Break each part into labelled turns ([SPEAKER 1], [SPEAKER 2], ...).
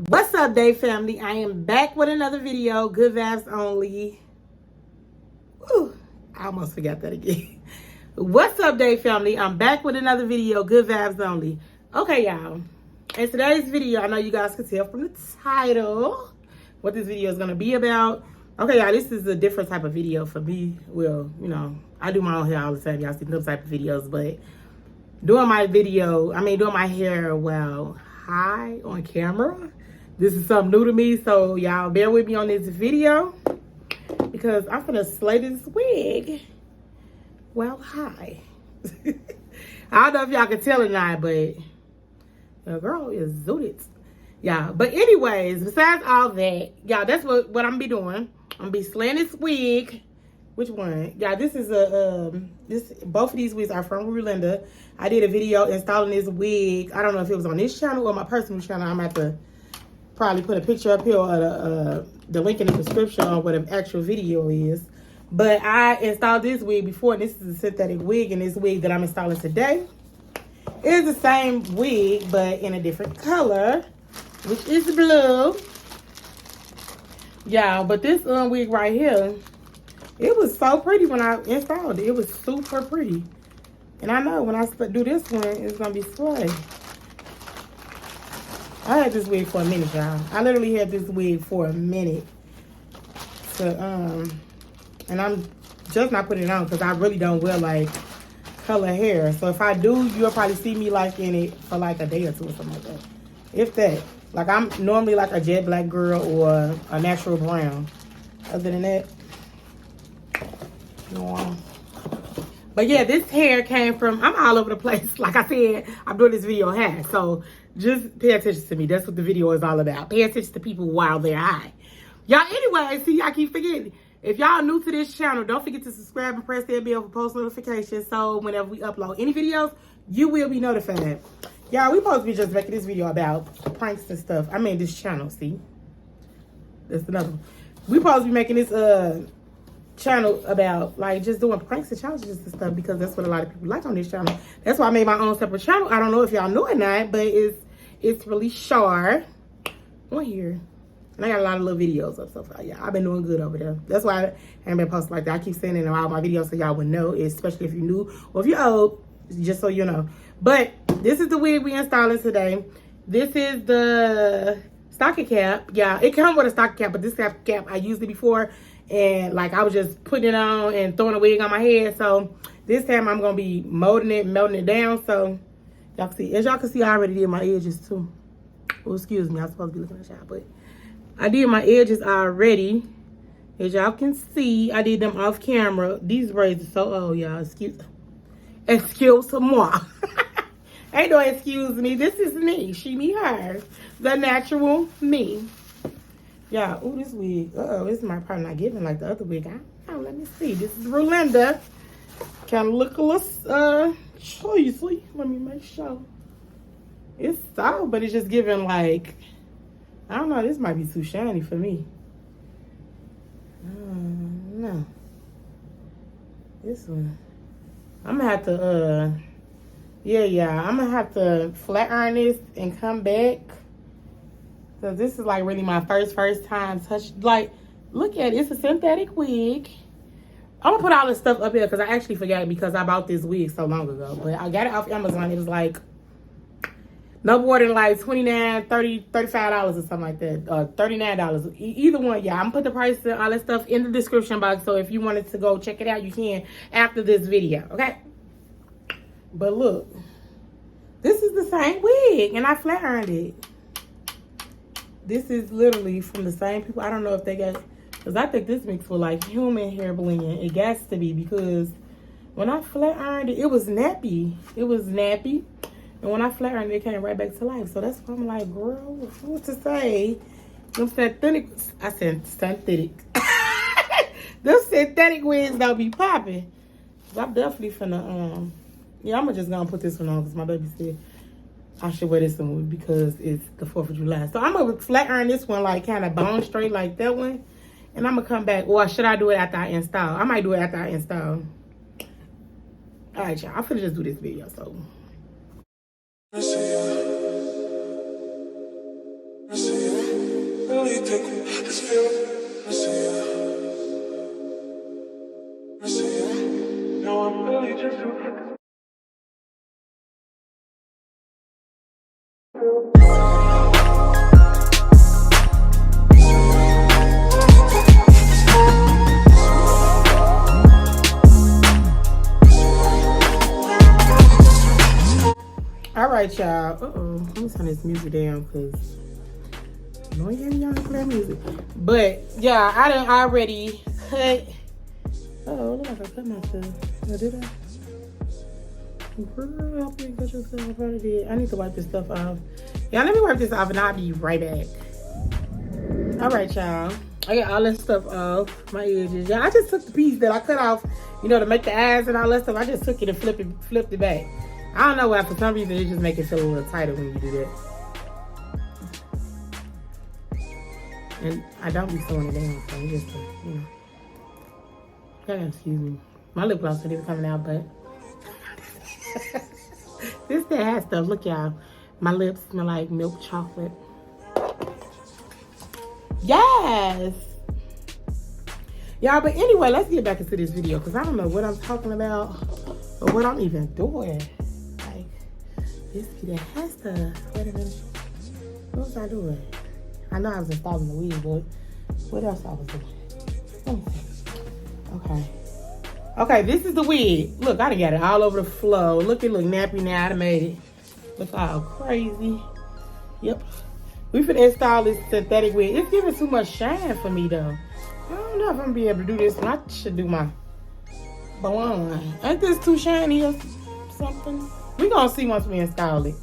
[SPEAKER 1] What's up, Dayfamily? I am back with another video. Good vibes only. Woo, I almost forgot that again. What's up, Dayfamily? I'm back with another video. Good vibes only. Okay, y'all. In today's video, I know you guys can tell from the title what this video is going to be about. Okay, y'all, this is a different type of video for me. Well, you know, I do my own hair all the time. Y'all see those type of videos, but doing my hair while high on camera, this is something new to me. So y'all bear with me on this video because I'm gonna slay this wig while high. I don't know if y'all can tell or not, but the girl is zooted. Yeah, but anyways, besides all that, y'all, that's what I'm gonna be doing. I'm gonna be slaying this wig. Which one? Yeah, this is both of these wigs are from Rulinda. I did a video installing this wig. I don't know if it was on this channel or my personal channel. I'm gonna have to probably put a picture up here or the link in the description on what an actual video is. But I installed this wig before, and this is a synthetic wig, and this wig that I'm installing today is the same wig, but in a different color, which is blue. Yeah, but this wig right here, it was so pretty when I installed it. It was super pretty. And I know when I do this one, it's going to be slay. I had this wig for a minute, y'all. I literally had this wig for a minute. And I'm just not putting it on because I really don't wear, like, color hair. So if I do, you'll probably see me, like, in it for, like, a day or two or something like that. If that. Like, I'm normally, like, a jet black girl or a natural brown. Other than that, no. But yeah, this hair came from, I'm all over the place. Like I said, I'm doing this video hair. So just pay attention to me. That's what the video is all about. Pay attention to people while they're high. Y'all, anyway, see, y'all keep forgetting. If y'all new to this channel, don't forget to subscribe and press that bell for post notifications. So whenever we upload any videos, you will be notified. Y'all, we supposed to be just making this video about pranks and stuff. I mean, this channel, see? That's another one. We supposed to be making this, channel about like just doing pranks and challenges and stuff because that's what a lot of people like on this channel. That's why I made my own separate channel. I don't know if y'all know or not, but it's really sharp on here, and I got a lot of little videos up so far. Yeah, I've been doing good over there. That's why I haven't been posting like that. I keep saying it in all my videos so y'all would know, especially if you're new or if you're old, just so you know. But this is the wig we installing today. This is the stocking cap. Yeah, it comes with a stocking cap, but this cap I used it before. And like I was just putting it on and throwing a wig on my head. So this time I'm gonna be molding it, melting it down. So y'all can see, as y'all can see, I already did my edges too. Oh, excuse me, I'm supposed to be looking at y'all, but I did my edges already. As y'all can see, I did them off camera. These braids are so old, y'all. Excuse moi. Ain't no excuse me. This is me. She, me, her. The natural me. Yeah, ooh, this wig. This is my probably not giving like the other wig. Let me see. This is Rulinda. Kind of look a little choicy. Let me make sure. It's soft, but it's just giving like, I don't know. This might be too shiny for me. No. This one. I'm gonna have to, I'm gonna have to flat iron this and come back. So this is like really my first time touch. Like, look at it. It's a synthetic wig. I'm gonna put all this stuff up here because I actually forgot because I bought this wig so long ago. But I got it off Amazon. It was like no more than like $29, $30, $35 or something like that. $39. Either one. Yeah, I'm gonna put the price and all that stuff in the description box. So if you wanted to go check it out, you can after this video. Okay. But look, this is the same wig, and I flat ironed it. This is literally from the same people. I don't know if they got, because I think this mixed with like human hair blend. It got to be because when I flat ironed it, it was nappy. It was nappy. And when I flat ironed it, it came right back to life. So that's why I'm like, girl, what to say? Them synthetic, I said synthetic. Them synthetic wigs don't be popping. I'm definitely finna, yeah, I'm just gonna put this one on because my baby said I should wear this one because it's the 4th of July. So I'm going to flat iron this one like kind of bone straight like that one. And I'm going to come back. Or should I do it after I install? I might do it after I install. All right, y'all. I'm finna just do this video, so. I see you. All right, y'all. Let me turn this music down because I don't hear y'all play music. But yeah, I done already cut. Look like I cut myself. Oh, did I? Girl, I hope you cut yourself. I probably did. I need to wipe this stuff off. Yeah, let me wipe this off and I'll be right back. All right, y'all. I got all that stuff off my edges. Yeah, I just took the piece that I cut off, you know, to make the eyes and all that stuff. I just took it and flipped it back. I don't know why. For some reason, it just make it feel a little tighter when you do that. And I don't be sewing it down, so it's just, you know. Yeah, excuse me. My lip gloss isn't even coming out, but this that has stuff. Look, y'all. My lips smell like milk chocolate. Yes! Y'all, but anyway, let's get back into this video because I don't know what I'm talking about or what I'm even doing. Like, this that has stuff. Wait a minute. What was I doing? I know I was installing the wig, but what else I was doing? Let me see. Okay, this is the wig. Look, I done got it all over the floor. Look, it look nappy now. I done made it look all crazy. Yep. We finna install this synthetic wig. It's giving too much shine for me, though. I don't know if I'm gonna be able to do this. And I should do my blonde. Ain't this too shiny or something? We gonna see once we install it.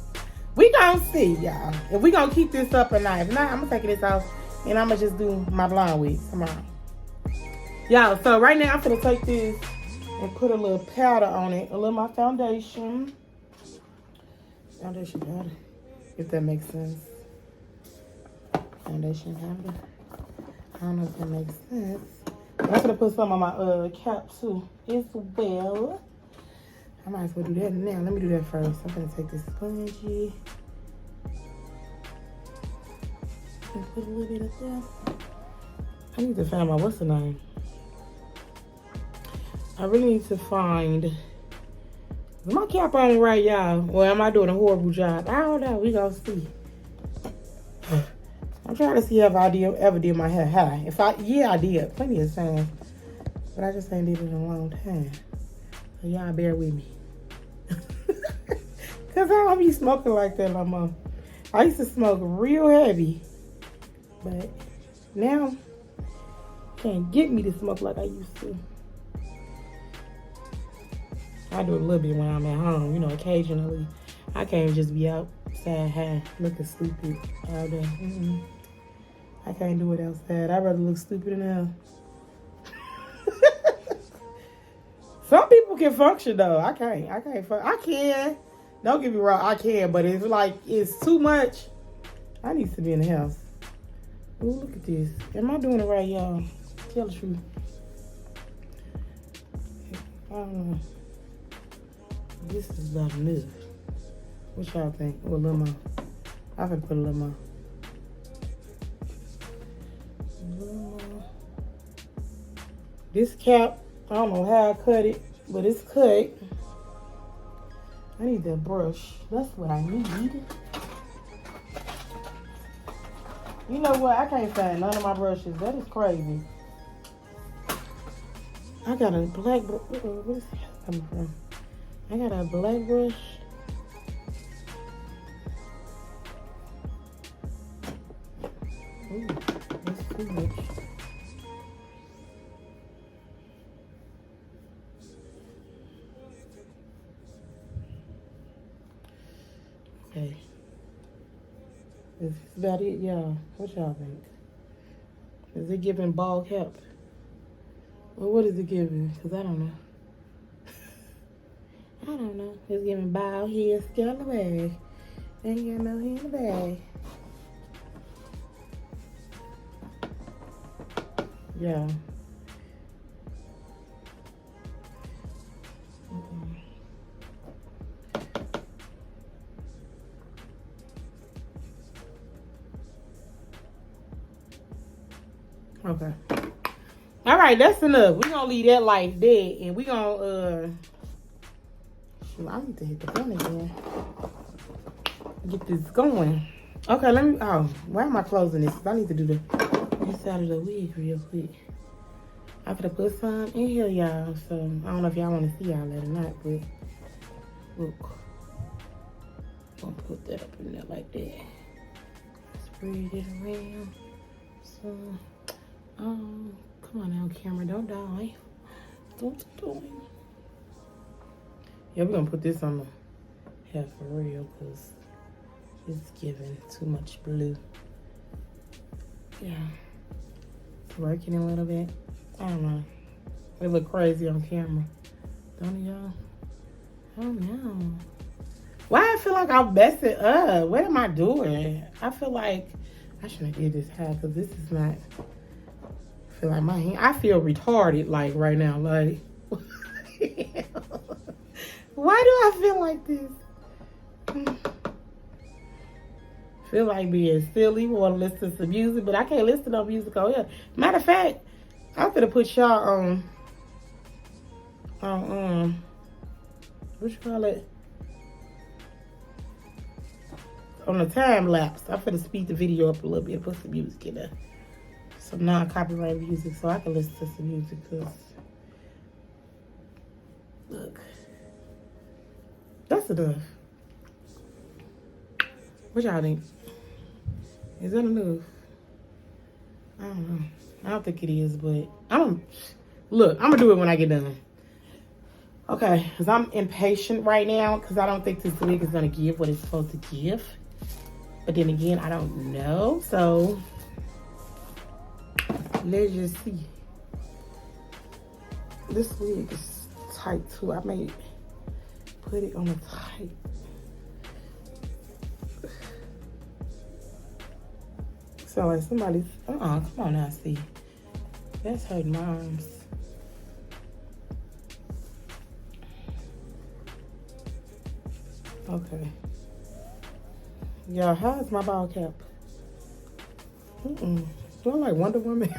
[SPEAKER 1] We gonna see, y'all. If we gonna keep this up or not. If not, I'm gonna take this off and I'm gonna just do my blonde wig tomorrow. Y'all, so right now I'm gonna take this and put a little powder on it. A little my foundation. Foundation powder, if that makes sense. Foundation powder. I don't know if that makes sense. I'm gonna put some on my cap too as well. I might as well do that now. Let me do that first. I'm gonna take this spongy and put a little bit of that. I need to find my what's the name. I really need to find. Is my cap on right, y'all? Or am I doing a horrible job? I don't know. We gonna see. I'm trying to see if I ever did my hair high. Yeah, I did plenty of times, but I just ain't did it in a long time. So y'all bear with me. Cause I don't be smoking like that no more. I used to smoke real heavy, but now can't get me to smoke like I used to. I do a little bit when I'm at home, you know, occasionally. I can't just be outside high looking stupid all day. I can't do it outside. I'd rather look stupid in hell. Some people can function though. I can't. I can. Don't get me wrong. I can, but it's like it's too much. I need to be in the house. Ooh, look at this. Am I doing it right, y'all? Tell the truth. I don't know. This is about enough. What y'all think? Oh, a little more. I can put a little more. This cap, I don't know how I cut it, but it's cut. I need that brush. That's what I need. You know what? I can't find none of my brushes. That is crazy. I got a black brush. Where's this coming from? I got a black brush. Ooh, that's too much. Okay. Is this about it, y'all? What y'all think? Is it giving bald cap? Well, what is it giving? Because I don't know. I don't know. It's giving bald head, scallywag. Ain't got no hair in the bag. Yeah. Okay. All right, that's enough. We're gonna leave that like that, and we gonna shoot, I need to hit the button again. Get this going. Okay, let me. Oh, why am I closing this? I need to do this side of the wig real quick. I'm gonna put some in here, y'all. So I don't know if y'all want to see all that or not, but look, I'm gonna put that up in there like that. Spread it around. So, come on now, camera, don't die. Don't die. Yeah, we're gonna put this on the hair for real, cause it's giving too much blue. Yeah, it's working a little bit. I don't know. It look crazy on camera, don't y'all? Oh no. Why I feel like I'm messing up? What am I doing? I feel like I shouldn't have did this hair because this is not. I feel like my hand. I feel retarded like right now. Like, why do I feel like this? Feel like being silly. Want to listen to some music, but I can't listen to no music on here. Matter of fact, I'm gonna put y'all on what you call it? On the time lapse. I'm gonna speed the video up a little bit and put some music in there. Some non-copyright music so I can listen to some music, cause look. That's enough. What y'all think? Is that enough? I don't know. I don't think it is, but look, I'm gonna do it when I get done. Okay, because I'm impatient right now because I don't think this wig is gonna give what it's supposed to give. But then again, I don't know. So let's just see. This wig is tight too. I may put it on a tight. So like somebody's, come on now, see. That's hurting my arms. Okay. Y'all, how is my ball cap? Do I like Wonder Woman?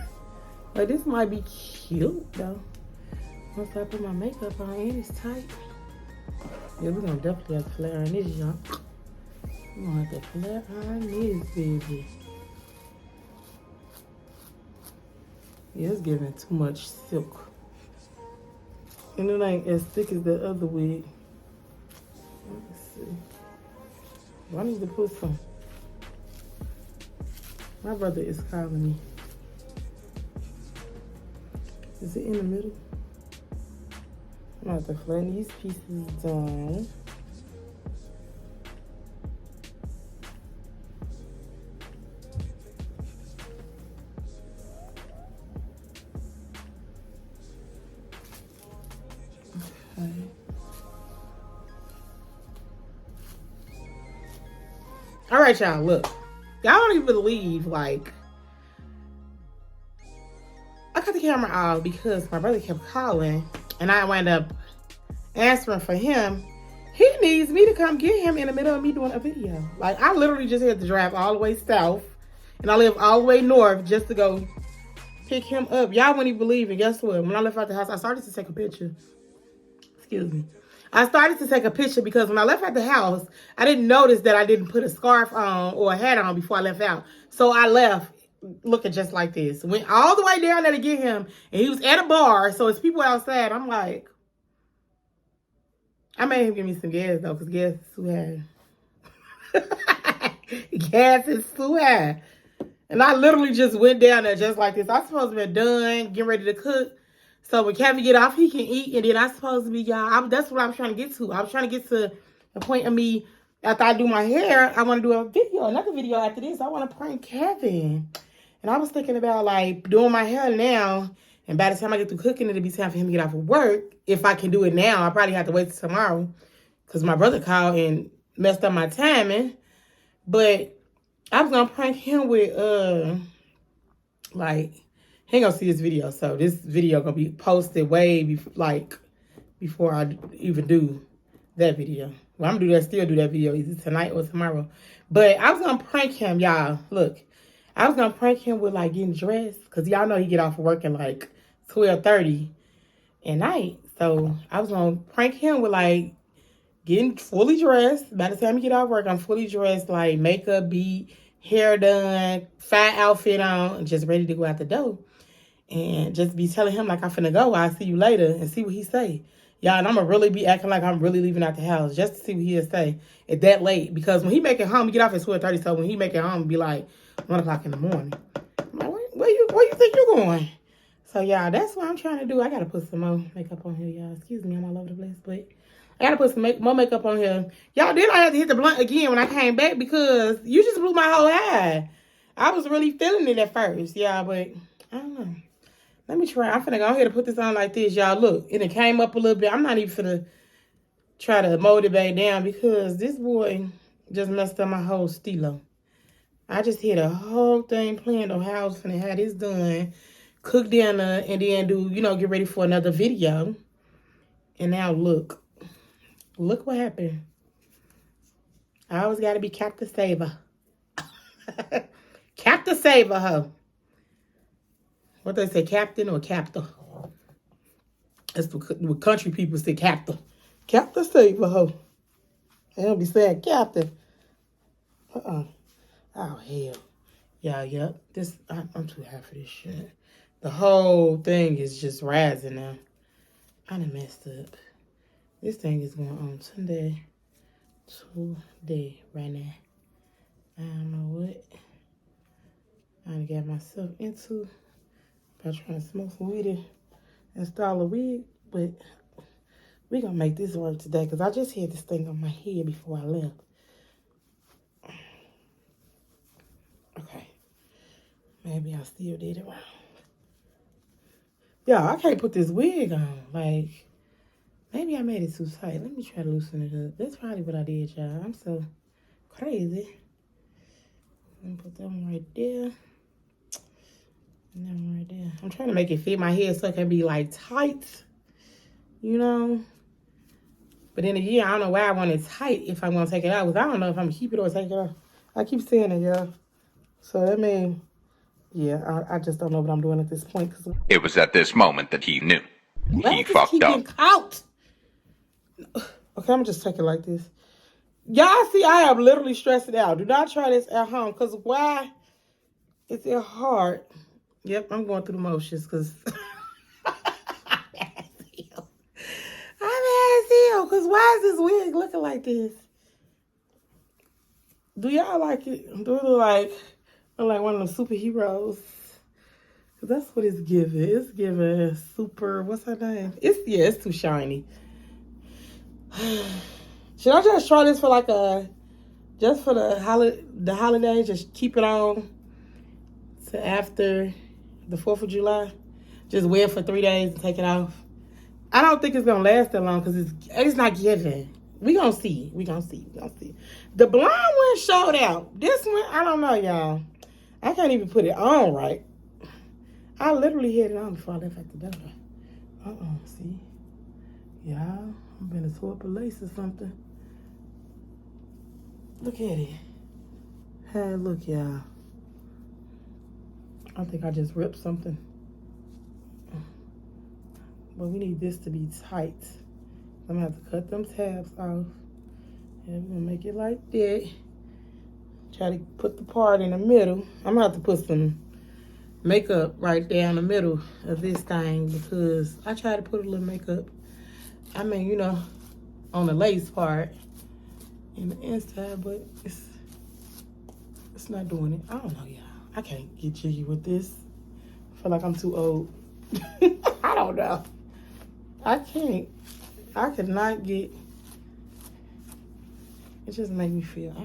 [SPEAKER 1] Like, this might be cute, though. Once I put my makeup on and it's tight. Yeah, we're gonna definitely have to flare on this, y'all. We're gonna have to flare on this, baby. Yeah, it's giving too much silk. And it ain't as thick as the other wig. Let's see. I need to put some. My brother is calling me. Is it in the middle? I'm gonna have to flatten these pieces down. Okay. All right, y'all, look. Y'all don't even believe, like, I cut the camera off because my brother kept calling and I wound up answering for him. He needs me to come get him in the middle of me doing a video. Like, I literally just had to drive all the way south and I live all the way north just to go pick him up. Y'all wouldn't even believe it. Guess what? When I left out the house, I started to take a picture. Excuse me. I started to take a picture because when I left out the house, I didn't notice that I didn't put a scarf on or a hat on before I left out. So I left looking just like this. Went all the way down there to get him, and he was at a bar, so it's people outside. I'm like, I made him give me some gas, though, because gas is too high. Gas is too high. And I literally just went down there just like this. I'm supposed to be done, getting ready to cook. So when Kevin get off, he can eat. And then I'm supposed to be, y'all, that's what I'm trying to get to. I was trying to get to the point of me, after I do my hair, I want to do a video, another video after this. I want to prank Kevin. And I was thinking about, like, doing my hair now. And by the time I get through cooking, it'll be time for him to get off of work. If I can do it now, I probably have to wait till tomorrow. Because my brother called and messed up my timing. But I was going to prank him with, like, he ain't gonna see this video, so this video gonna be posted way before I even do that video. Well, I'm gonna still do that video either tonight or tomorrow. But I was gonna prank him, y'all. Look, I was gonna prank him with like getting dressed, cause y'all know he get off of work at like 12:30 at night. So I was gonna prank him with like getting fully dressed. By the time he get off work, I'm fully dressed, like makeup, beat, hair done, fine outfit on, and just ready to go out the door. And just be telling him like I'm finna go. I'll see you later and see what he say. Y'all, and I'm gonna really be acting like I'm really leaving out the house just to see what he'll say at that late. Because when he make it home, he get off at 12:30. So when he make it home, it'll be like 1 o'clock in the morning. I'm like, where you think you're going? So y'all, that's what I'm trying to do. I gotta put some more makeup on here, y'all. Excuse me, I'm all over the place, but I gotta put some more makeup on here. Y'all, then I had to hit the blunt again when I came back because you just blew my whole eye. I was really feeling it at first, y'all, but I don't know. Let me try. I'm finna go ahead and put this on like this, y'all. Look, and it came up a little bit. I'm not even finna try to mold it back down because this boy just messed up my whole stilo. I just hit a whole thing planned on how I was finna have this done, cook dinner, and then do, get ready for another video. And now look. Look what happened. I always gotta be Captain Saver. Captain Saver, huh? What they say, captain or captor? That's what country people say, captor. Captain Saver, huh? They don't be saying captain. Oh, hell. Yeah, yep. I'm too high for this shit. The whole thing is just rising now. I done messed up. This thing is going on today right now. I don't know what I done got myself into by trying to smoke some weed and install a wig, but we gonna make this work today because I just had this thing on my head before I left. Okay. Maybe I still did it wrong. Yeah, I can't put this wig on. Like, maybe I made it too tight. Let me try to loosen it up. That's probably what I did, y'all. I'm so crazy. Let me put that one right there. And that one right there. I'm trying to make it fit my head so it can be, like, tight. But then again, I don't know why I want it tight if I'm going to take it out. Because I don't know if I'm going to keep it or take it off. I keep saying it, y'all. So that means, yeah, I just don't know what I'm doing at this point.
[SPEAKER 2] It was at this moment that he knew. He fucked up.
[SPEAKER 1] Out. Okay, I'm going to just take it like this. Y'all see, I am literally stressing out. Do not try this at home. Because why? It's hard. Yep, I'm going through the motions because because why is this wig looking like this? Do y'all like it? Do it look like one of them superheroes? Because that's what it's giving. It's giving super, what's her name? It's too shiny. Should I just try this for just for the holiday? Just keep it on to after the 4th of July? Just wear it for 3 days and take it off? I don't think it's going to last that long because it's not giving. We going to see. We going to see. The blonde one showed out. This one, I don't know, y'all. I can't even put it on right. I literally had it on before I left at the door. See? Y'all, I'm going to swap a lace or something. Look at it. Hey, look, y'all. I think I just ripped something. But we need this to be tight. I'm going to have to cut them tabs off. And we're going to make it like that. Try to put the part in the middle. I'm going to have to put some makeup right there in the middle of this thing because I try to put a little makeup. I mean, on the lace part in the inside, but it's not doing it. I don't know, y'all. I can't get jiggy with this. I feel like I'm too old. I don't know. I can't. I could not get. It just make me feel.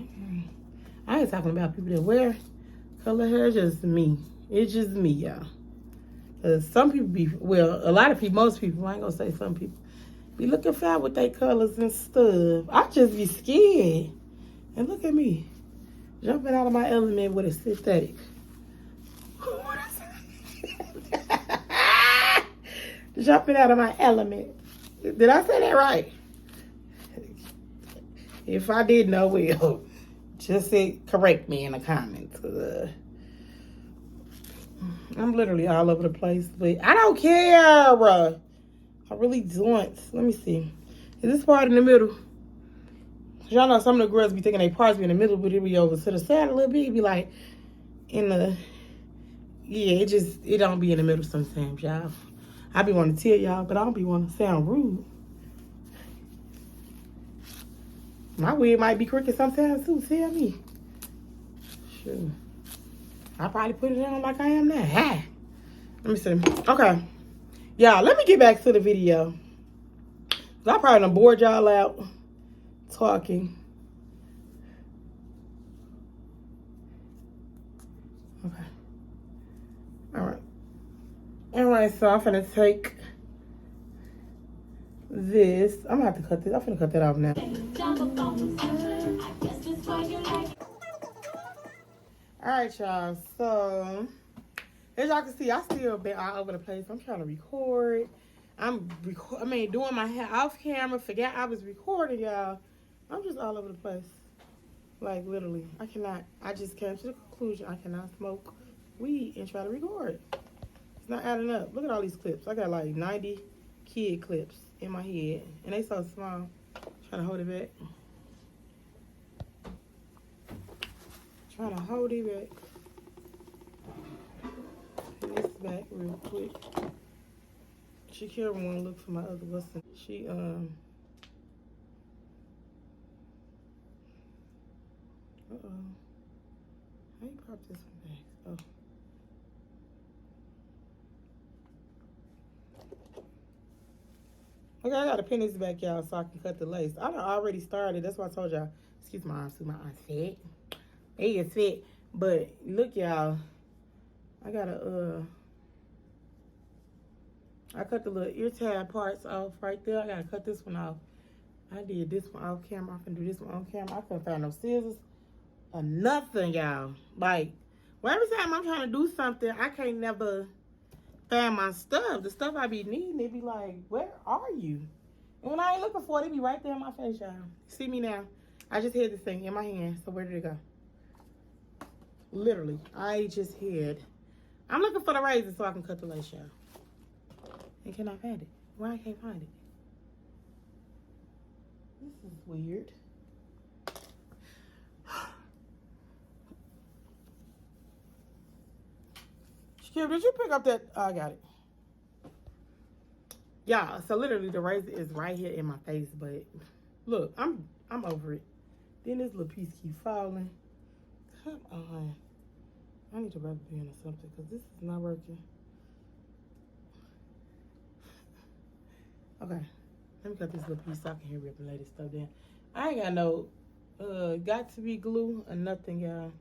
[SPEAKER 1] I ain't talking about people that wear color hair. It's just me. It's just me, y'all. Some people a lot of people, most people, I ain't gonna say some people, be looking fine with their colors and stuff. I just be scared. And look at me. Jumping out of my element with a synthetic. Jumping out of my element. Did I say that right? If I didn't know, well, just correct me in the comments. I'm literally all over the place, but I don't care. I really don't. Let me see. Is this part in the middle? Y'all know some of the girls be thinking they parts be in the middle, but it be over to the side a little bit. It be like in the, yeah, it don't be in the middle sometimes, y'all. I be wanting to tell y'all, but I don't be wanting to sound rude. My wig might be crooked sometimes too, tell me. Sure. I probably put it on like I am now. Ha. Let me see. Okay. Y'all, let me get back to the video. I probably done bored y'all out talking. Okay. Alright. Alright, so I'm finna take this. I'm gonna have to cut this. I'm finna cut that off now. Alright, y'all. So, as y'all can see, I still been all over the place. I'm trying to record. Doing my hair off camera. Forgot I was recording, y'all. I'm just all over the place. Like, literally. I just came to the conclusion I cannot smoke weed and try to record. It's not adding up. Look at all these clips. I got like 90 kid clips in my head. And they so small. Trying to hold it back. Trying to hold it back. Put this back real quick. Shakira wanna look for my other lesson. She uh-oh. How you pop this one back? Oh. Okay, I gotta pin this back, y'all, so I can cut the lace. I done already started. That's why I told y'all. Excuse my arms, my arms fit. It is fit. But look, y'all. I gotta I cut the little ear tab parts off right there. I gotta cut this one off. I did this one off camera. I can do this one on camera. I couldn't find no scissors or nothing, y'all. Like, well, every time I'm trying to do something, I can't never find my stuff. The stuff I be needing, they be like, where are you? And when I ain't looking for it, it be right there in my face, y'all. See me now? I just had this thing in my hand. So where did it go? Literally, I just had. I'm looking for the razor so I can cut the lace, y'all. And can I find it? Why I can't find it? This is weird. Shakira, did you pick up that? Oh, I got it. Yeah, so literally the razor is right here in my face, but look, I'm over it. Then this little piece keep falling. Come on. I need to rub it in or something because this is not working. Okay, let me cut this little piece so I can hear rip and lay this stuff down. I ain't got no got to be glue or nothing, y'all.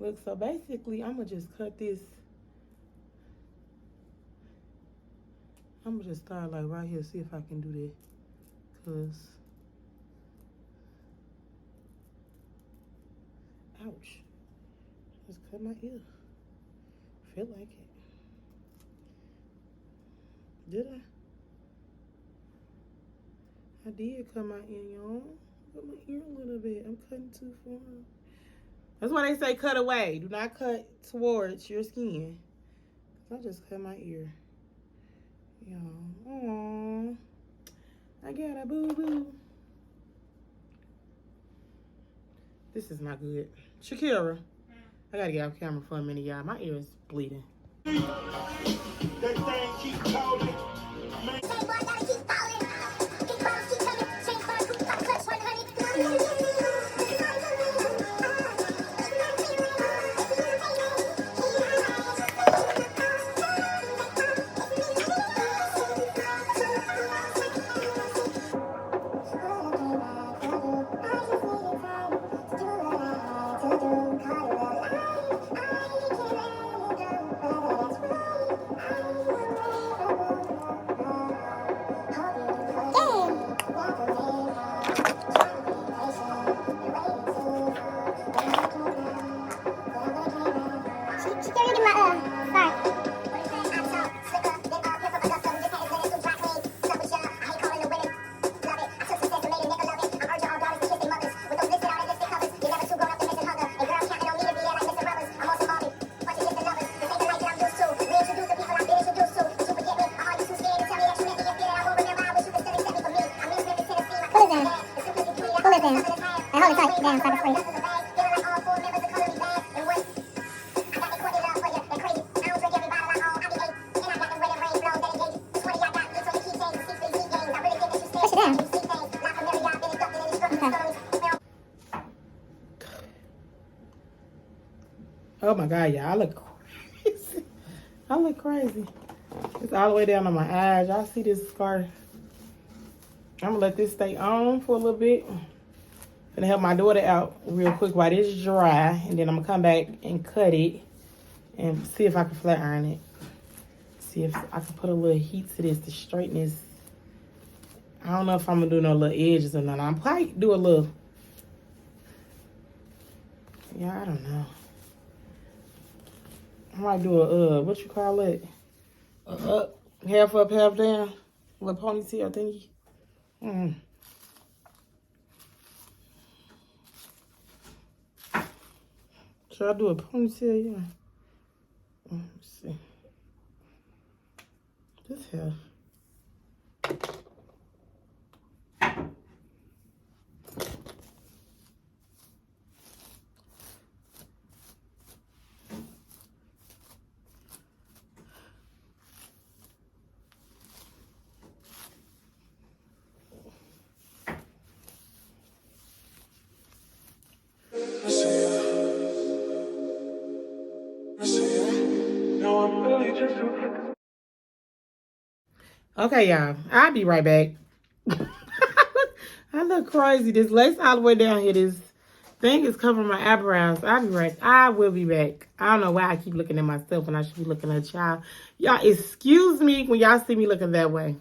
[SPEAKER 1] Look, so basically I'm gonna just cut this. I'm gonna just start like right here, see if I can do that. Cause ouch. Just cut my ear. Feel like it. Did I? I did cut my ear, y'all. Cut my ear a little bit. I'm cutting too far. That's why they say cut away. Do not cut towards your skin. I just cut my ear. Y'all. Aww. I got a boo-boo. This is not good. Shakira. I gotta get off camera for a minute, y'all. My ear is bleeding.
[SPEAKER 3] hold it tight. Damn, so I can spray it. Push it down. Okay.
[SPEAKER 1] Oh my God, y'all, I look crazy. I look crazy. It's all the way down on my eyes. Y'all see this scar? I'm gonna let this stay on for a little bit. Gonna help my daughter out real quick while this is dry, and then I'm gonna come back and cut it and see if I can flat iron it. See if I can put a little heat to this to straighten this. I don't know if I'm gonna do no little edges or not. I'm probably do a little. Yeah, I don't know. I might do a what you call it? Up, half up, half down, with ponytail thingy. Should I do a ponytail? Yeah. Let's see. This hair. Okay, y'all. I'll be right back. I look crazy. This lace all the way down here. This thing is covering my eyebrows. I'll be right. I will be back. I don't know why I keep looking at myself when I should be looking at a child. Y'all, excuse me when y'all see me looking that way.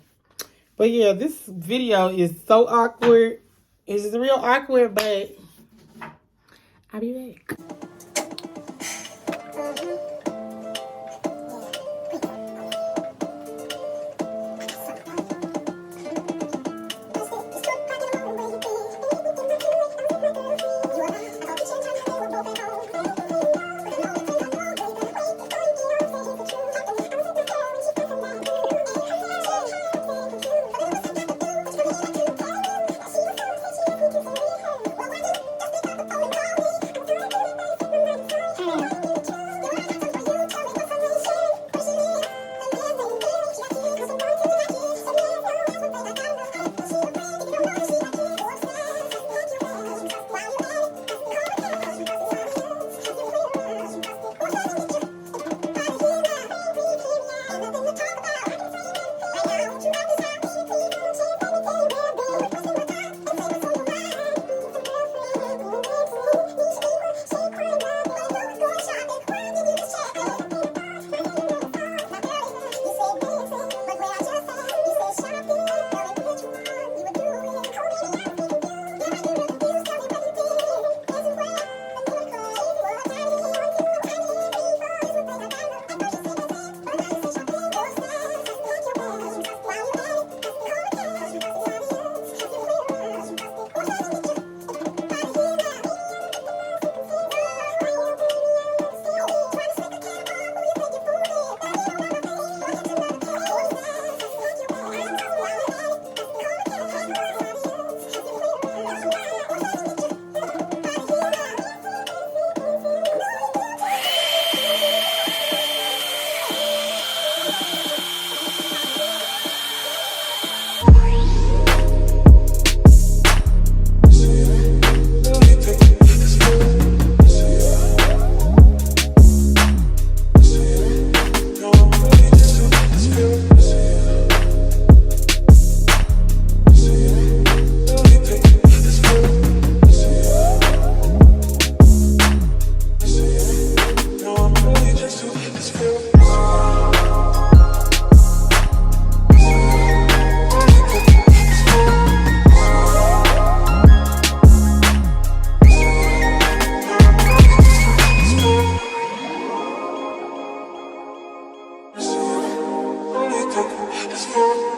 [SPEAKER 1] But yeah, this video is so awkward. It's real awkward, but I'll be back.
[SPEAKER 4] This